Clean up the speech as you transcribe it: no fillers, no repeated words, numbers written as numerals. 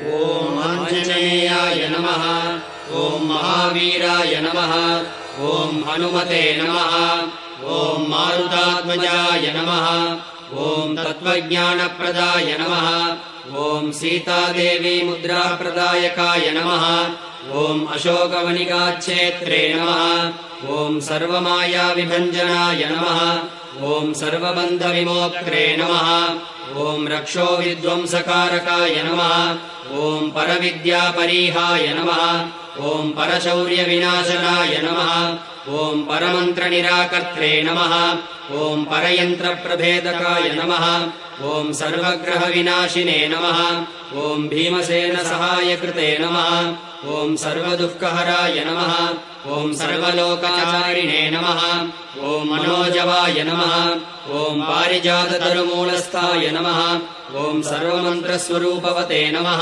ॐ आञ्जनेयाय नमः। ॐ महावीराय नमः। ॐ हनुमते नमः। ॐ मारुतात्मजाय नमः। ॐ तत्त्वज्ञानप्रदाय नमः। ॐ सीतादेवी मुद्राप्रदायकाय नमः। ॐ अशोकवनिकाच्छेत्रे नमः। ॐ सर्वमायाविभञ्जनाय नमः। ॐ सर्वबन्धविमोक्त्रे नमः। ॐ रक्षोविध्वंसकारकाय नमः। ॐ परविद्यापरीहाय नमः। ॐ परशौर्यविनाशनाय नमः। ॐ परमन्त्रनिराकर्त्रे नमः। ॐ परयन्त्रप्रभेदकाय नमः। ॐ सर्वग्रहविनाशिने नमः। ॐ भीमसेनसहायकृते नमः। ॐ सर्वदुःखहराय नमः। ॐ सर्वलोकाचारिणे नमः। ॐ मनोजवाय नमः। ॐ पारिजाततरुमूलस्थाय नमः। ॐ सर्वमन्त्रस्वरूपवते नमः।